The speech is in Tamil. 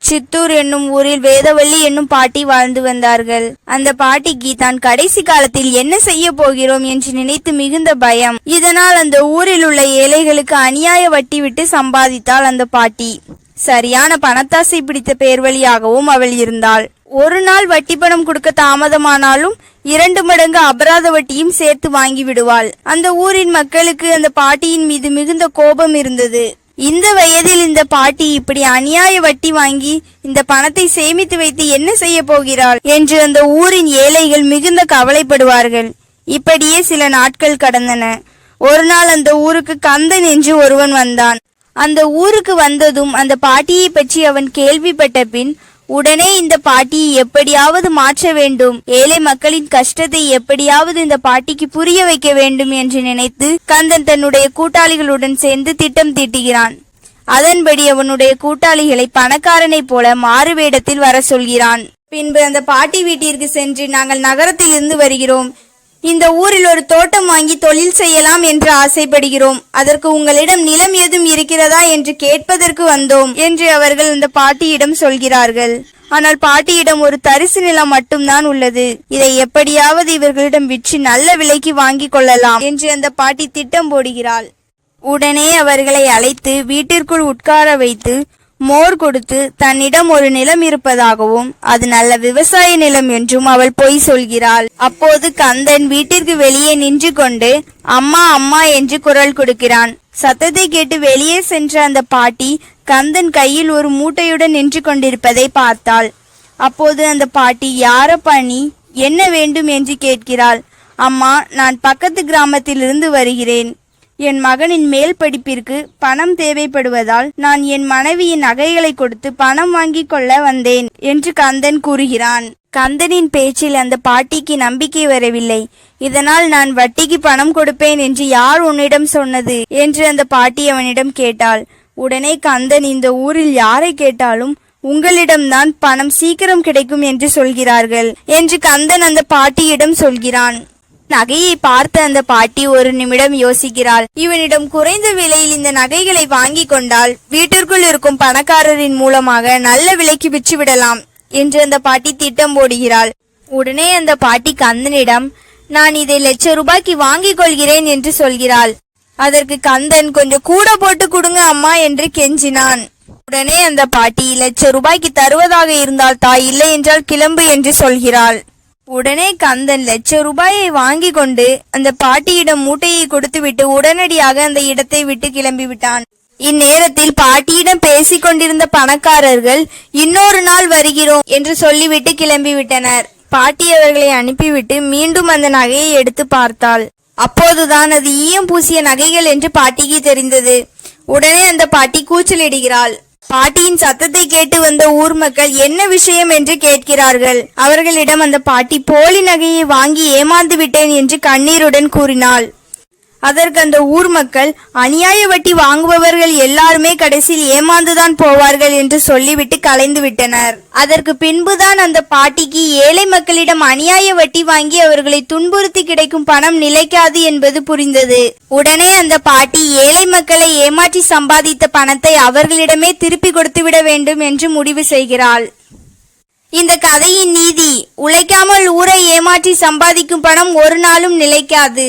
சித்தூர் என்னும் ஊரில் வேதவள்ளி என்னும் பாட்டி வாழ்ந்து வந்தார்கள். அந்த பாட்டிக்கு தான் கடைசி காலத்தில் என்ன செய்ய போகிறோம் என்று நினைத்து மிகுந்த பயம். இதனால் அந்த ஊரில் உள்ள ஏழைகளுக்கு அநியாய வட்டி விட்டு சம்பாதித்தாள் அந்த பாட்டி. சரியான பணத்தாசை பிடித்த பேர்வழியாகவும் அவள் இருந்தாள். ஒரு நாள் வட்டி பணம் கொடுக்க தாமதமானாலும் 2 மடங்கு அபராத வட்டியும் சேர்த்து வாங்கி விடுவாள். அந்த ஊரின் மக்களுக்கு அந்த பாட்டியின் மீது மிகுந்த கோபம் இருந்தது. இந்த வயதில் இந்த பாட்டி இப்படி அநியாய வட்டி வாங்கி இந்த பணத்தை சேமித்து வைத்து என்ன செய்ய போகிறாள் என்று அந்த ஊரின் ஏழைகள் மிகுந்த கவலைப்படுவார்கள். இப்படியே சில நாட்கள் கடந்தன. ஒரு நாள் அந்த ஊருக்கு கந்தன் என்று ஒருவன் வந்தான். அந்த ஊருக்கு வந்ததும் அந்த பாட்டியை பற்றி அவன் கேள்விப்பட்ட பின் உடனே இந்த பாட்டியை எப்படியாவது மாற்ற வேண்டும், ஏழை மக்களின் கஷ்டத்தை எப்படியாவது இந்த பாட்டிக்கு புரிய வைக்க வேண்டும் என்று நினைத்து கந்தன் தன்னுடைய கூட்டாளிகளுடன் சேர்ந்து திட்டம் தீட்டுகிறான். அதன்படி அவனுடைய கூட்டாளிகளை பணக்காரனை போல மாறு வேடத்தில் வர சொல்கிறான். பின்பு அந்த பாட்டி வீட்டிற்கு சென்று, நாங்கள் நகரத்தில் இருந்து வருகிறோம், இந்த ஊரில் ஒரு தோட்டம் வாங்கி தொழில் செய்யலாம் என்று ஆசைப்படுகிறோம், அதற்கு உங்களிடம் நிலம் ஏதும் இருக்கிறதா என்று கேட்பதற்கு வந்தோம் என்று அவர்கள் அந்த பாட்டியிடம் சொல்கிறார்கள். ஆனால் பாட்டியிடம் ஒரு தரிசு நிலம் மட்டும்தான் உள்ளது, இதை எப்படியாவது இவர்களிடம் விற்று நல்ல விலைக்கு வாங்கி கொள்ளலாம் என்று அந்த பாட்டி திட்டம் போடுகிறாள். உடனே அவர்களை அழைத்து வீட்டிற்குள் உட்கார வைத்து மோர் கொடுத்து தன்னிடம் ஒரு நிலம் இருப்பதாகவும் அது நல்ல விவசாய நிலம் என்றும் அவள் பொய் சொல்கிறாள். அப்போது கந்தன் வீட்டிற்கு வெளியே நின்று கொண்டு அம்மா அம்மா என்று குரல் கொடுக்கிறான். சத்தத்தை கேட்டு வெளியே சென்ற அந்த பாட்டி கந்தன் கையில் ஒரு மூட்டையுடன் நின்று கொண்டிருப்பதை பார்த்தாள். அப்போது அந்த பாட்டி, யாரப்பா நீ, என்ன வேண்டும் என்று கேட்கிறாள். அம்மா, நான் பக்கத்து கிராமத்திலிருந்து வருகிறேன், என் மகனின் மேல் படிப்பிற்கு பணம் தேவைப்படுவதால் நான் என் மனைவியின் நகைகளை கொடுத்து பணம் வாங்கி கொள்ள வந்தேன் என்று கந்தன் கூறுகிறான். கந்தனின் பேச்சில் அந்த பாட்டிக்கு நம்பிக்கை வரவில்லை. இதனால் நான் வட்டிக்கு பணம் கொடுப்பேன் என்று யார் உன்னிடம் சொன்னது என்று அந்த பாட்டி அவனிடம் கேட்டாள். உடனே கந்தன், இந்த ஊரில் யாரை கேட்டாலும் உங்களிடம்தான் பணம் சீக்கிரம் கிடைக்கும் என்று சொல்கிறார்கள் என்று கந்தன் அந்த பாட்டியிடம் சொல்கிறான். நகையை பார்த்த அந்த பாட்டி ஒரு நிமிடம் யோசிக்கிறாள். இவனிடம் குறைந்த விலையில் இந்த நகைகளை வாங்கி கொண்டால் வீட்டிற்குள் இருக்கும் பணக்காரரின் மூலமாக நல்ல விலைக்கு விற்றுவிடலாம் என்று அந்த பாட்டி திட்டம் போடுகிறாள். உடனே அந்த பாட்டி கந்தனிடம், நான் இதை ₹1,00,000 வாங்கி கொள்கிறேன் என்று சொல்கிறாள். அதற்கு கந்தன், கொஞ்சம் கூட போட்டு கொடுங்க அம்மா என்று கெஞ்சினான். உடனே அந்த பாட்டி, ₹1,00,000 தருவதாக இருந்தால் தாய், இல்லை என்றால் கிளம்பு என்று சொல்கிறாள். உடனே கந்தன் ₹1,00,000 வாங்கி கொண்டு அந்த பாட்டியிடம் மூட்டையை கொடுத்துவிட்டு உடனடியாக அந்த இடத்தை விட்டு கிளம்பிவிட்டான். இந்நேரத்தில் பாட்டியிடம் பேசிக் கொண்டிருந்த பணக்காரர்கள், இன்னொரு நாள் வருகிறோம் என்று சொல்லிவிட்டு கிளம்பிவிட்டனர். பாட்டி அவர்களை அனுப்பிவிட்டு மீண்டும் அந்த நகையை எடுத்து பார்த்தாள். அப்போதுதான் அது ஈயம் பூசிய நகைகள் என்று பாட்டிக்கு தெரிந்தது. உடனே அந்த பாட்டி கூச்சலிடுகிறாள். பாட்டியின் சத்தத்தை கேட்டு வந்த ஊர் மக்கள் என்ன விஷயம் என்று கேட்கிறார்கள். அவர்களிடம் அந்த பாட்டி போலி நகையை வாங்கி ஏமாந்து விட்டேன் என்று கண்ணீருடன் கூறினாள். அதற்கு அந்த ஊர் மக்கள், அநியாய வட்டி வாங்குபவர்கள் எல்லாருமே கடைசியில் ஏமாந்துதான் போவார்கள் என்று சொல்லிவிட்டு கலைந்து விட்டனர். அதற்கு பின்புதான் அந்த பாட்டிக்கு ஏழை மக்களிடம் அநியாய வட்டி வாங்கி அவர்களை துன்புறுத்தி கிடைக்கும் பணம் நிலைக்காது என்பது புரிந்தது. உடனே அந்த பாட்டி ஏழை மக்களை ஏமாற்றி சம்பாதித்த பணத்தை அவர்களிடமே திருப்பி கொடுத்துவிட வேண்டும் என்று முடிவு செய்கிறாள். இந்த கதையின் நீதி, உழைக்காமல் ஊரை ஏமாற்றி சம்பாதிக்கும் பணம் ஒரு நாளும் நிலைக்காது.